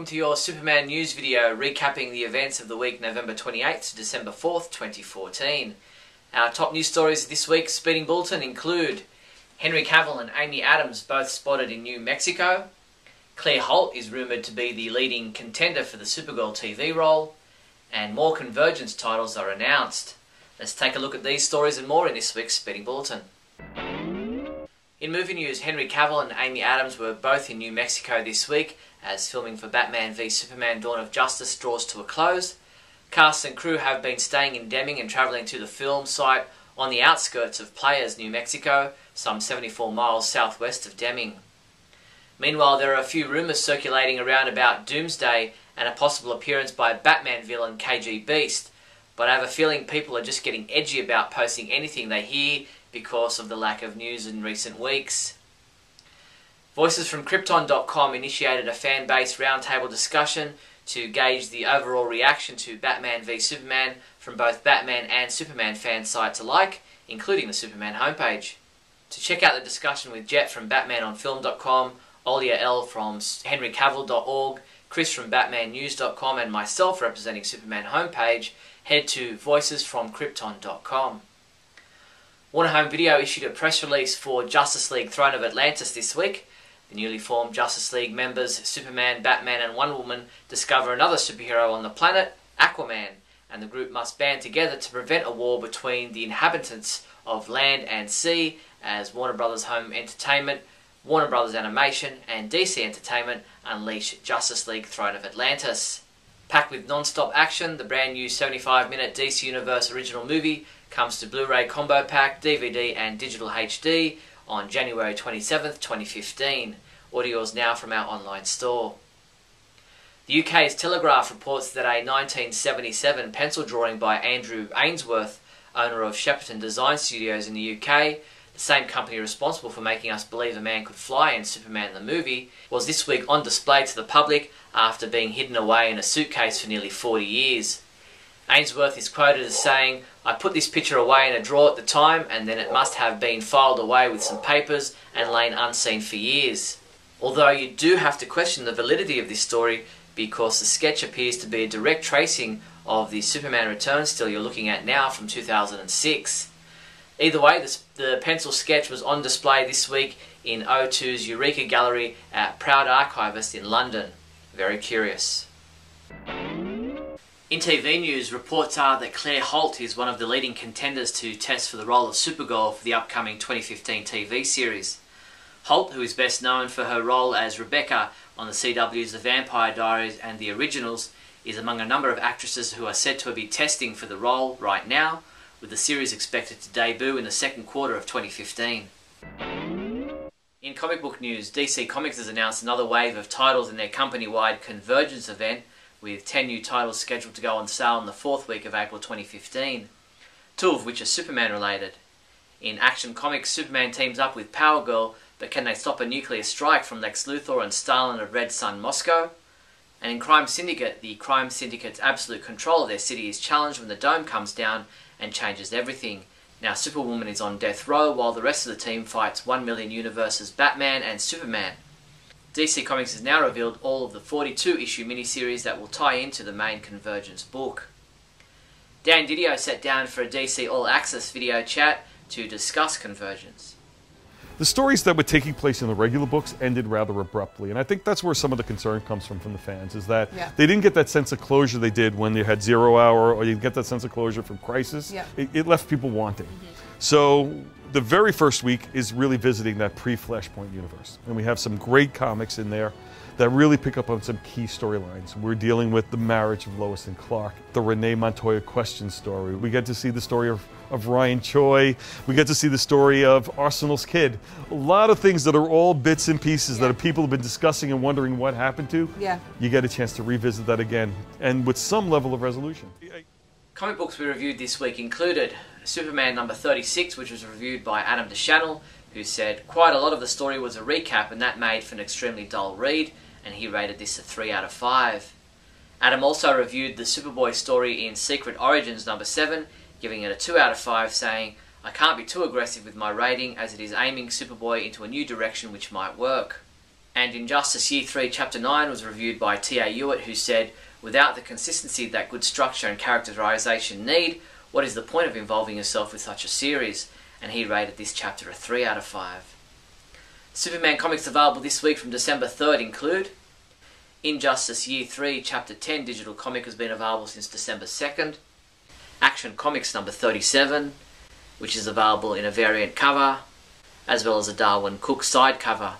welcome to your Superman news video recapping the events of the week November 28th to December 4th, 2014. Our top news stories this week's Speeding Bulletin include Henry Cavill and Amy Adams both spotted in New Mexico, Claire Holt is rumoured to be the leading contender for the Supergirl TV role, and more Convergence titles are announced. Let's take a look at these stories and more in this week's Speeding Bulletin. In movie news, Henry Cavill and Amy Adams were both in New Mexico this week as filming for Batman v Superman Dawn of Justice draws to a close. Cast and crew have been staying in Deming and travelling to the film site on the outskirts of Playas, New Mexico, some 74 miles southwest of Deming. Meanwhile, there are a few rumours circulating around about Doomsday and a possible appearance by Batman villain KG Beast, but I have a feeling people are just getting edgy about posting anything they hear because of the lack of news in recent weeks. Voices from Krypton.com initiated a fan-based roundtable discussion to gauge the overall reaction to Batman v Superman from both Batman and Superman fan sites alike, including the Superman homepage. To check out the discussion with Jet from BatmanOnFilm.com, Olia L from HenryCavill.org, Chris from BatmanNews.com and myself representing Superman homepage, head to voicesfromkrypton.com. Warner Home Video issued a press release for Justice League Throne of Atlantis this week. The newly formed Justice League members Superman, Batman and Wonder Woman discover another superhero on the planet, Aquaman, and the group must band together to prevent a war between the inhabitants of land and sea as Warner Bros. Home Entertainment, Warner Bros. Animation and DC Entertainment unleash Justice League Throne of Atlantis. Packed with non-stop action, the brand new 75-minute DC Universe original movie comes to Blu-ray Combo Pack, DVD and Digital HD on January 27th, 2015. Audio is now from our online store. The UK's Telegraph reports that a 1977 pencil drawing by Andrew Ainsworth, owner of Shepperton Design Studios in the UK, the same company responsible for making us believe a man could fly in Superman the movie, was this week on display to the public after being hidden away in a suitcase for nearly 40 years. Ainsworth is quoted as saying, "I put this picture away in a drawer at the time and then it must have been filed away with some papers and lain unseen for years." Although you do have to question the validity of this story because the sketch appears to be a direct tracing of the Superman Returns still you're looking at now from 2006. Either way, the pencil sketch was on display this week in O2's Eureka Gallery at Proud Archivist in London. Very curious. In TV news, reports are that Claire Holt is one of the leading contenders to test for the role of Supergirl for the upcoming 2015 TV series. Holt, who is best known for her role as Rebecca on the CW's The Vampire Diaries and The Originals, is among a number of actresses who are said to be testing for the role right now, with the series expected to debut in the second quarter of 2015. In comic book news, DC Comics has announced another wave of titles in their company-wide Convergence event, with 10 new titles scheduled to go on sale in the fourth week of April 2015, 2 of which are Superman related. In Action Comics, Superman teams up with Power Girl, but can they stop a nuclear strike from Lex Luthor and Stalin of Red Sun Moscow? And in Crime Syndicate, the Crime Syndicate's absolute control of their city is challenged when the dome comes down and changes everything. Now Superwoman is on death row while the rest of the team fights 1 Million Universe's Batman and Superman. DC Comics has now revealed all of the 42-issue miniseries that will tie into the main Convergence book. Dan Didio sat down for a DC All Access video chat to discuss Convergence. The stories that were taking place in the regular books ended rather abruptly, and I think that's where some of the concern comes from the fans, is that they didn't get that sense of closure they did when they had Zero Hour, or you get that sense of closure from Crisis. It left people wanting. So the very first week is really visiting that pre-Flashpoint universe, and we have some great comics in there that really pick up on some key storylines. We're dealing with the marriage of Lois and Clark, the Renee Montoya question story. We get to see the story of Ryan Choi. We get to see the story of Arsenal's kid. A lot of things that are all bits and pieces that people have been discussing and wondering what happened to. You get a chance to revisit that again, and with some level of resolution. Comic books we reviewed this week included Superman number 36, which was reviewed by Adam DeChannel, who said quite a lot of the story was a recap and that made for an extremely dull read, and he rated this a 3 out of 5. Adam also reviewed the Superboy story in Secret Origins number 7, giving it a 2 out of 5, saying, "I can't be too aggressive with my rating as it is aiming Superboy into a new direction which might work." And Injustice Year 3 Chapter 9 was reviewed by T.A. Hewitt, who said, "Without the consistency that good structure and characterisation need, what is the point of involving yourself with such a series?" And he rated this chapter a 3 out of 5. Superman comics available this week from December 3rd include Injustice Year 3 Chapter 10 digital comic has been available since December 2nd. Action Comics number 37, which is available in a variant cover, as well as a Darwin Cook side cover.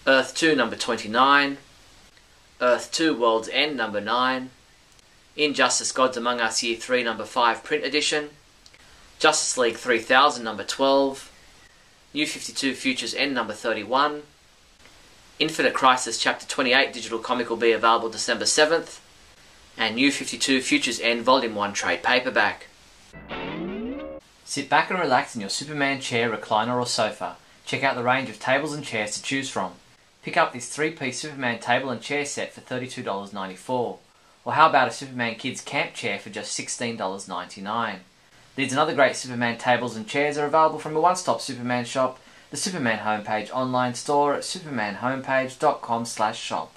Earth 2 number 29, Earth 2 World's End number 9, Injustice Gods Among Us Year 3 number 5 print edition, Justice League 3000 number 12, New 52 Futures End number 31, Infinite Crisis Chapter 28 digital comic will be available December 7th, and New 52 Futures End Volume 1 trade paperback. Sit back and relax in your Superman chair, recliner or sofa. Check out the range of tables and chairs to choose from. Pick up this 3-piece Superman table and chair set for $32.94. Or how about a Superman Kids Camp chair for just $16.99? These and other great Superman tables and chairs are available from a one-stop Superman shop, the Superman Homepage online store at supermanhomepage.com/shop.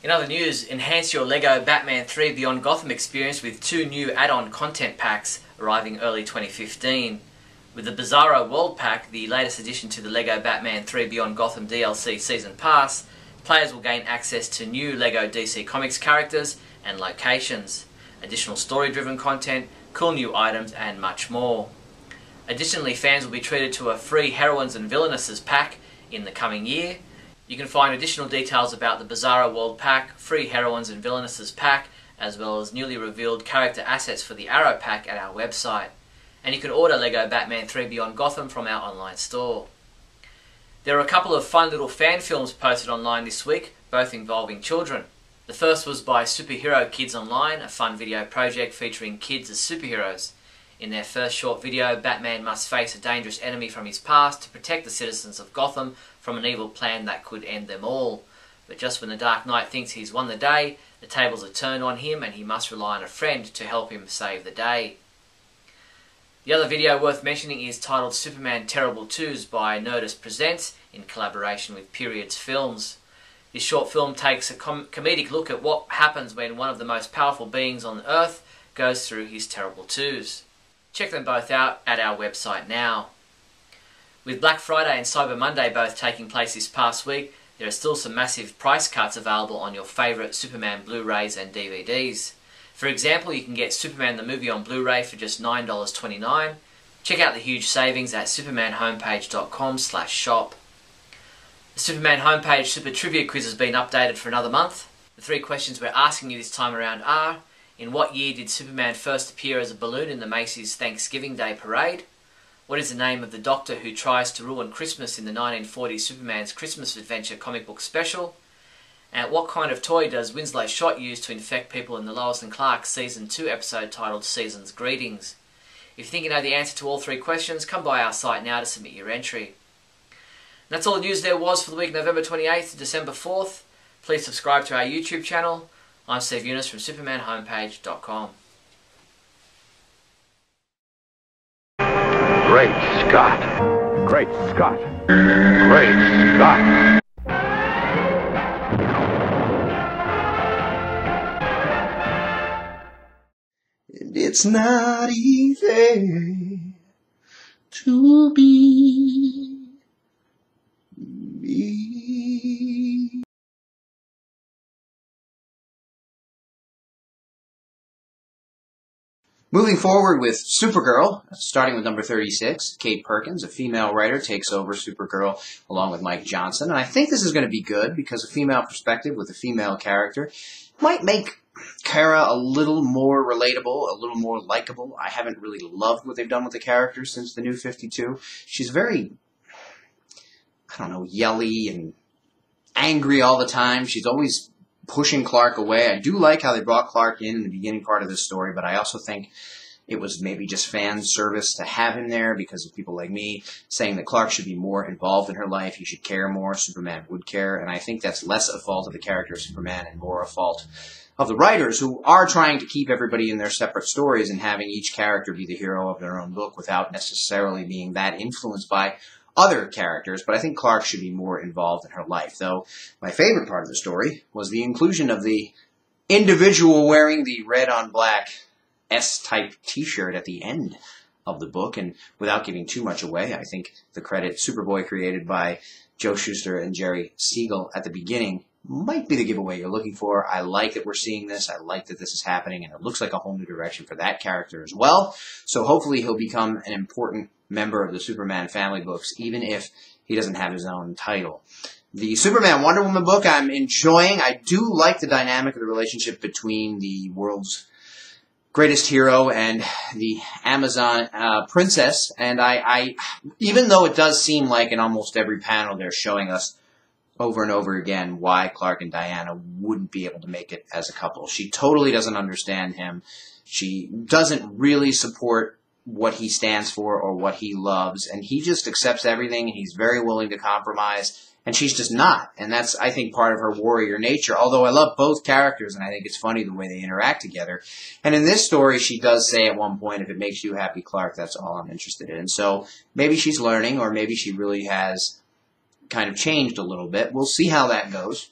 In other news, enhance your LEGO Batman 3 Beyond Gotham experience with 2 new add-on content packs arriving early 2015. With the Bizarro World Pack, the latest addition to the LEGO Batman 3 Beyond Gotham DLC Season Pass, players will gain access to new LEGO DC Comics characters and locations, additional story-driven content, cool new items, and much more. Additionally, fans will be treated to a free Heroines and Villainesses pack in the coming year. You can find additional details about the Bizarro World Pack, free Heroines and Villainesses pack, as well as newly revealed character assets for the Arrow pack at our website. And you can order LEGO Batman 3 Beyond Gotham from our online store. There are a couple of fun little fan films posted online this week, both involving children. The first was by Superhero Kids Online, a fun video project featuring kids as superheroes. In their first short video, Batman must face a dangerous enemy from his past to protect the citizens of Gotham from an evil plan that could end them all. But just when the Dark Knight thinks he's won the day, the tables are turned on him and he must rely on a friend to help him save the day. The other video worth mentioning is titled Superman Terrible Twos by Nerdist Presents in collaboration with Periods Films. This short film takes a comedic look at what happens when one of the most powerful beings on Earth goes through his terrible twos. Check them both out at our website now. With Black Friday and Cyber Monday both taking place this past week, there are still some massive price cuts available on your favourite Superman Blu-rays and DVDs. For example, you can get Superman the Movie on Blu-ray for just $9.29. Check out the huge savings at supermanhomepage.com/shop. The Superman Homepage Super Trivia Quiz has been updated for another month. The 3 questions we're asking you this time around are: in what year did Superman first appear as a balloon in the Macy's Thanksgiving Day Parade? What is the name of the Doctor who tries to ruin Christmas in the 1940s Superman's Christmas Adventure comic book special? And what kind of toy does Winslow Schott use to infect people in the Lois and Clark Season 2 episode titled Season's Greetings? If you think you know the answer to all 3 questions, come by our site now to submit your entry. And that's all the news there was for the week November 28th to December 4th. Please subscribe to our YouTube channel. I'm Steve Younis from supermanhomepage.com. Great Scott! Great Scott! Great Scott! It's not easy to be me. Moving forward with Supergirl, starting with number 36, Kate Perkins, a female writer, takes over Supergirl along with Mike Johnson. And I think this is going to be good because a female perspective with a female character might make Kara a little more relatable, a little more likable. I haven't really loved what they've done with the character since the New 52. She's very, yelly and angry all the time. She's always pushing Clark away. I do like how they brought Clark in the beginning part of this story, but I also think it was maybe just fan service to have him there because of people like me saying that Clark should be more involved in her life. He should care more. Superman would care. And I think that's less a fault of the character of Superman and more a fault of the writers who are trying to keep everybody in their separate stories and having each character be the hero of their own book without necessarily being that influenced by other characters, but I think Clark should be more involved in her life. Though my favorite part of the story was the inclusion of the individual wearing the red on black S-type t-shirt at the end of the book. And without giving too much away, I think the credit Superboy created by Joe Shuster and Jerry Siegel at the beginning might be the giveaway you're looking for. I like that we're seeing this. I like that this is happening, and it looks like a whole new direction for that character as well. So hopefully he'll become an important member of the Superman family books, even if he doesn't have his own title. The Superman Wonder Woman book I'm enjoying. I do like the dynamic of the relationship between the world's greatest hero and the Amazon princess. And I even though it does seem like in almost every panel they're showing us over and over again why Clark and Diana wouldn't be able to make it as a couple. She totally doesn't understand him. She doesn't really support what he stands for or what he loves, and he just accepts everything, and he's very willing to compromise, and she's just not. And that's, I think, part of her warrior nature, although I love both characters, and I think it's funny the way they interact together. And in this story, she does say at one point, if it makes you happy, Clark, that's all I'm interested in. So maybe she's learning, or maybe she really has kind of changed a little bit. We'll see how that goes.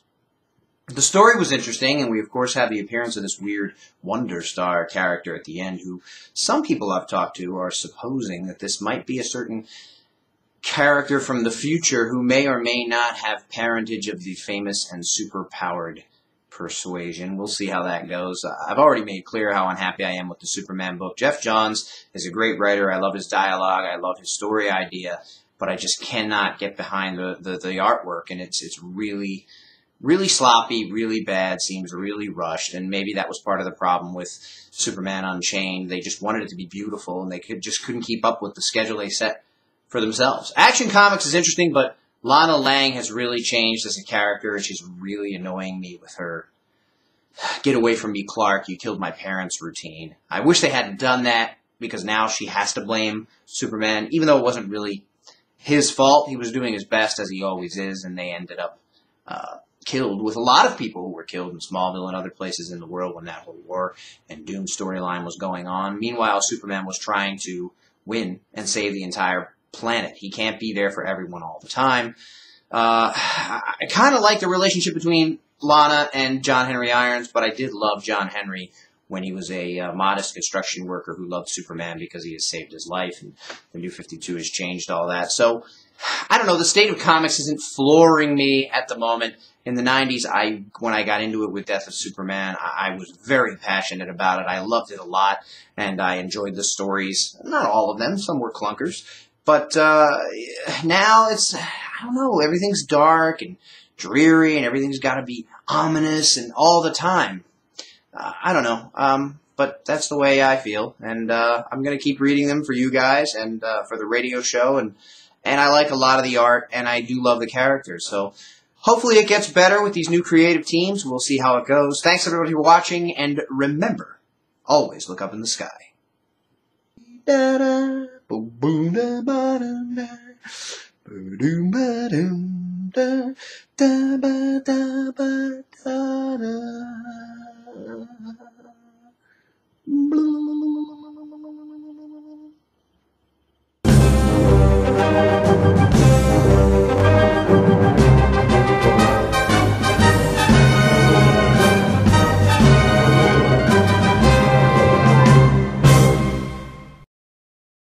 The story was interesting, and we, of course, have the appearance of this weird Wonder Star character at the end, who some people I've talked to are supposing that this might be a certain character from the future who may or may not have parentage of the famous and super-powered Persuasion. We'll see how that goes. I've already made clear how unhappy I am with the Superman book. Jeff Johns is a great writer. I love his dialogue. I love his story idea. But I just cannot get behind the artwork, and it's really, really sloppy, really bad, seems really rushed, and maybe that was part of the problem with Superman Unchained. They just wanted it to be beautiful, and they just couldn't keep up with the schedule they set for themselves. Action Comics is interesting, but Lana Lang has really changed as a character, and she's really annoying me with her "get away from me, Clark, you killed my parents" routine. I wish they hadn't done that, because now she has to blame Superman, even though it wasn't really his fault. He was doing his best, as he always is, and they ended up killed, with a lot of people who were killed in Smallville and other places in the world when that whole War and Doom storyline was going on. Meanwhile, Superman was trying to win and save the entire planet. He can't be there for everyone all the time. I kind of like the relationship between Lana and John Henry Irons, but I did love John Henry when he was a modest construction worker who loved Superman because he has saved his life, and the New 52 has changed all that. So, I don't know, the state of comics isn't flooring me at the moment. In the 90s, when I got into it with Death of Superman, I was very passionate about it. I loved it a lot, and I enjoyed the stories. Not all of them, some were clunkers. But now it's, I don't know, everything's dark and dreary, and everything's got to be ominous and all the time. I don't know, but that's the way I feel, and I'm going to keep reading them for you guys and for the radio show, and I like a lot of the art, and I do love the characters, so hopefully it gets better with these new creative teams. We'll see how it goes. Thanks everybody for watching, and remember, always look up in the sky. Da-da,